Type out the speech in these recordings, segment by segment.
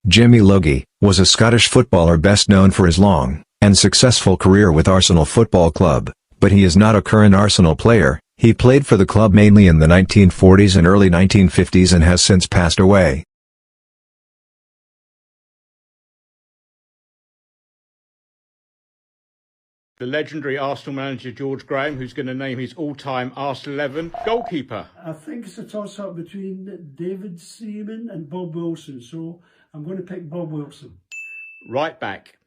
Jimmy Logie was a Scottish footballer best known for his long and successful career with Arsenal Football Club, but he is not a current Arsenal player. He played for the club mainly in the 1940s and early 1950s and has since passed away. The legendary Arsenal manager George Graham, who's going to name his all-time Arsenal 11 goalkeeper. I think it's a toss-up between David Seaman and Bob Wilson, so I'm going to pick Bob Wilson. Right back.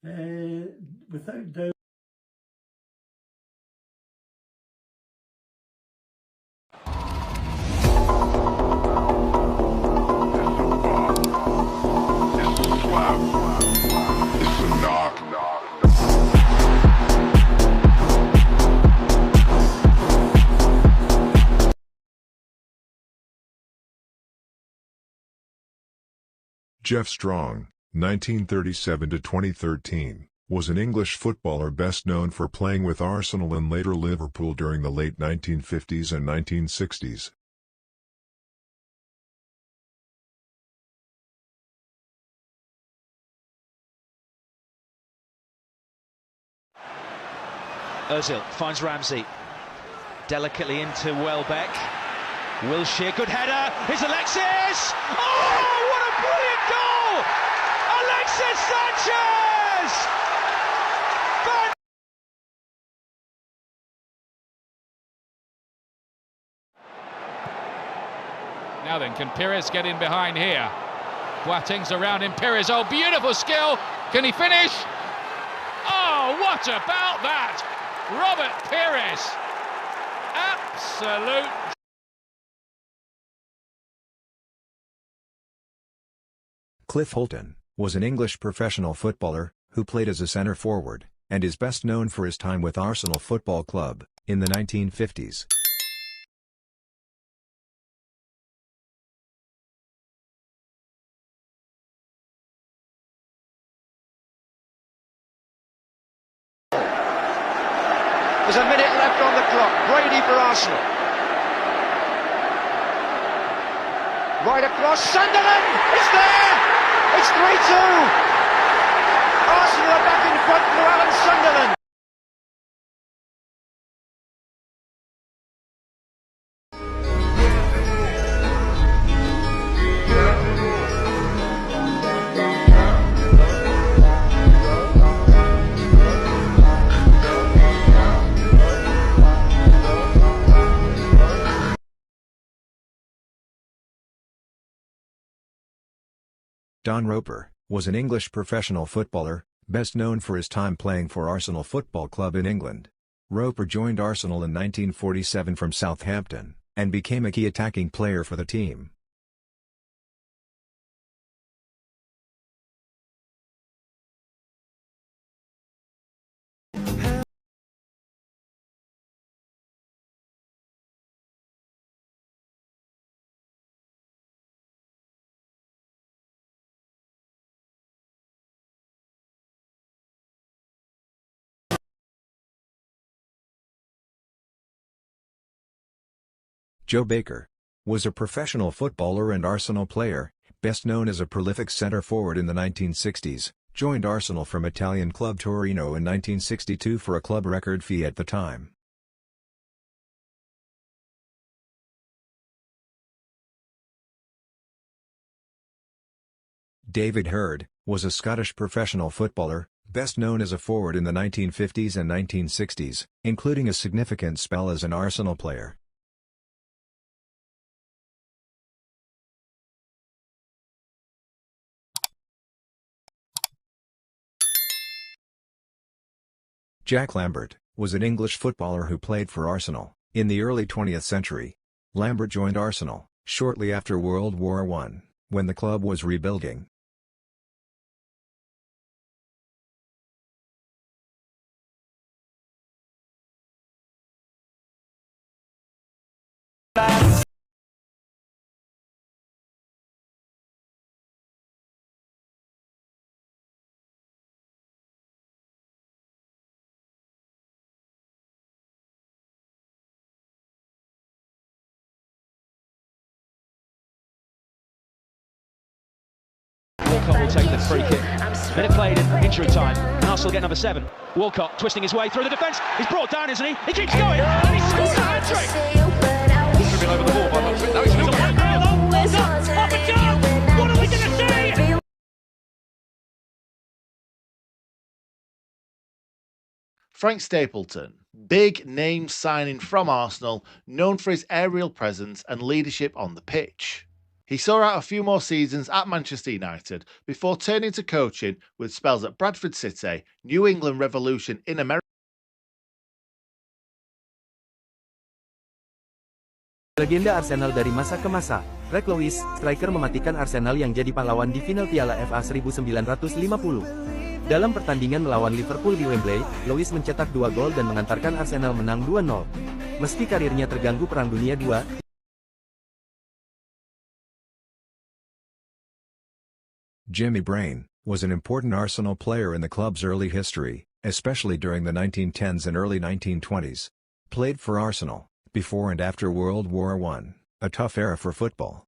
Without doubt. Jeff Strong, 1937–2013, was an English footballer best known for playing with Arsenal and later Liverpool during the late 1950s and 1960s. Ozil finds Ramsey. Delicately into Welbeck. Wilshere, good header. Here's Alexis! Oh, what a brilliant goal! Alexis Sanchez! Now then, can Pires get in behind here? Boateng's around him. Pires, oh, beautiful skill. Can he finish? Oh, what about that? Robert Pires. Absolute. Cliff Holton was an English professional footballer who played as a centre forward and is best known for his time with Arsenal Football Club in the 1950s. There's a minute left on the clock. Brady for Arsenal. Right across. Sunderland! It's there! It's 3-2! Arsenal are back in front through Alan Sunderland. Don Roper was an English professional footballer, best known for his time playing for Arsenal Football Club in England. Roper joined Arsenal in 1947 from Southampton, and became a key attacking player for the team. Joe Baker was a professional footballer and Arsenal player, best known as a prolific centre-forward in the 1960s, joined Arsenal from Italian club Torino in 1962 for a club record fee at the time. David Hurd was a Scottish professional footballer, best known as a forward in the 1950s and 1960s, including a significant spell as an Arsenal player. Jack Lambert was an English footballer who played for Arsenal in the early 20th century. Lambert joined Arsenal shortly after World War I, when the club was rebuilding. Walcott will take the free kick. Minute played in injury time. And Arsenal get number 7. Walcott twisting his way through the defence. He's brought down, isn't he? He keeps going, and he scores a hat-trick. Dribbling over the ball by Montfort. Now he's on the ground. Oh, Walcott, up and down. What are we going to see? Frank Stapleton, big name signing from Arsenal, known for his aerial presence and leadership on the pitch. He saw out a few more seasons at Manchester United before turning to coaching with spells at Bradford City, New England Revolution in America. Legenda Arsenal dari masa ke masa, Greg Lewis, striker mematikan Arsenal yang jadi pahlawan di final Piala FA 1950. Dalam pertandingan melawan Liverpool di Wembley, Lewis mencetak 2 gol dan mengantarkan Arsenal menang 2-0. Meski karirnya terganggu Perang Dunia II, Jimmy Brain was an important Arsenal player in the club's early history, especially during the 1910s and early 1920s. Played for Arsenal, before and after World War I, a tough era for football.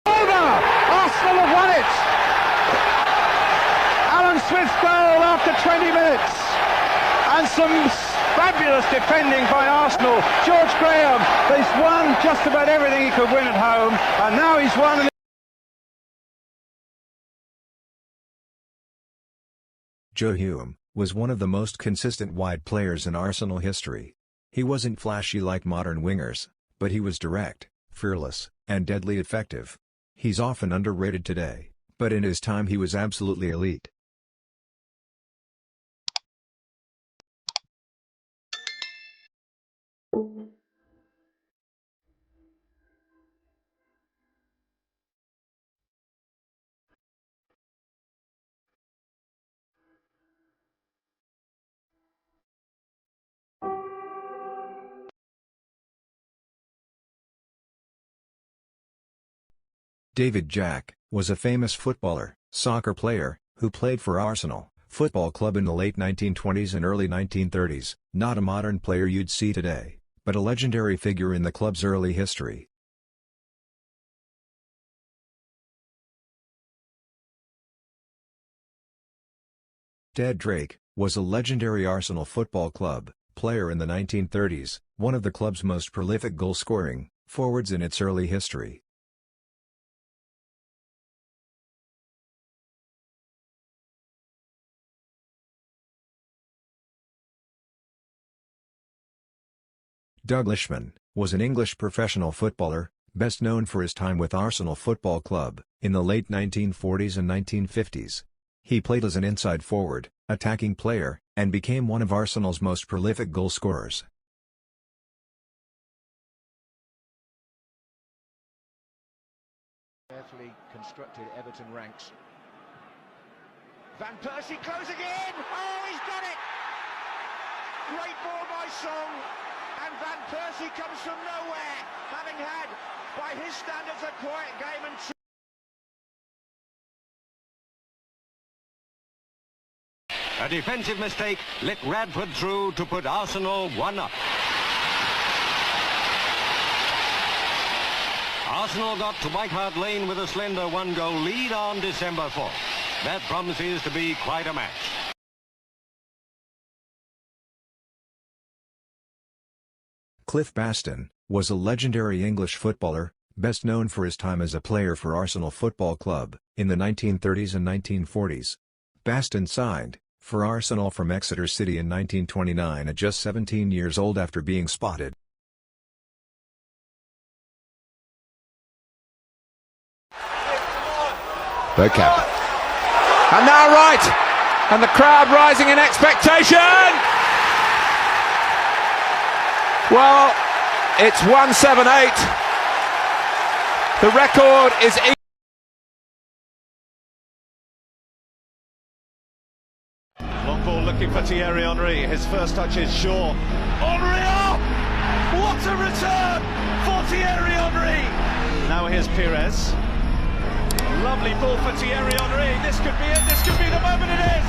Arsenal have won it! Alan Smith's goal after 20 minutes. And some fabulous defending by Arsenal. George Graham has won just about everything he could win at home. And now he's won. Joe Hume was one of the most consistent wide players in Arsenal history. He wasn't flashy like modern wingers, but he was direct, fearless, and deadly effective. He's often underrated today, but in his time he was absolutely elite. David Jack was a famous footballer, soccer player, who played for Arsenal Football Club in the late 1920s and early 1930s, not a modern player you'd see today, but a legendary figure in the club's early history. Ted Drake was a legendary Arsenal Football Club player in the 1930s, one of the club's most prolific goal-scoring forwards in its early history. Doug Lishman was an English professional footballer, best known for his time with Arsenal Football Club in the late 1940s and 1950s. He played as an inside forward, attacking player, and became one of Arsenal's most prolific goal scorers. Carefully constructed Everton ranks. Van Persie closing in! Oh, he's got it! Great ball by Song, and Van Persie comes from nowhere, having had, by his standards, a quiet game and a defensive mistake let Radford through to put Arsenal 1-up. Arsenal got to White Hart Lane with a slender 1-goal lead on December 4th. That promises to be quite a match. Cliff Baston was a legendary English footballer, best known for his time as a player for Arsenal Football Club in the 1930s and 1940s. Baston signed for Arsenal from Exeter City in 1929 at just 17 years old after being spotted. Bergkamp. And now right, and the crowd rising in expectation. Well, it's 178. The record is. Long ball looking for Thierry Henry. His first touch is Shaw. Henry up! What a return for Thierry Henry! Now here's Pires. Lovely ball for Thierry Henry. This could be it. This could be the moment it is.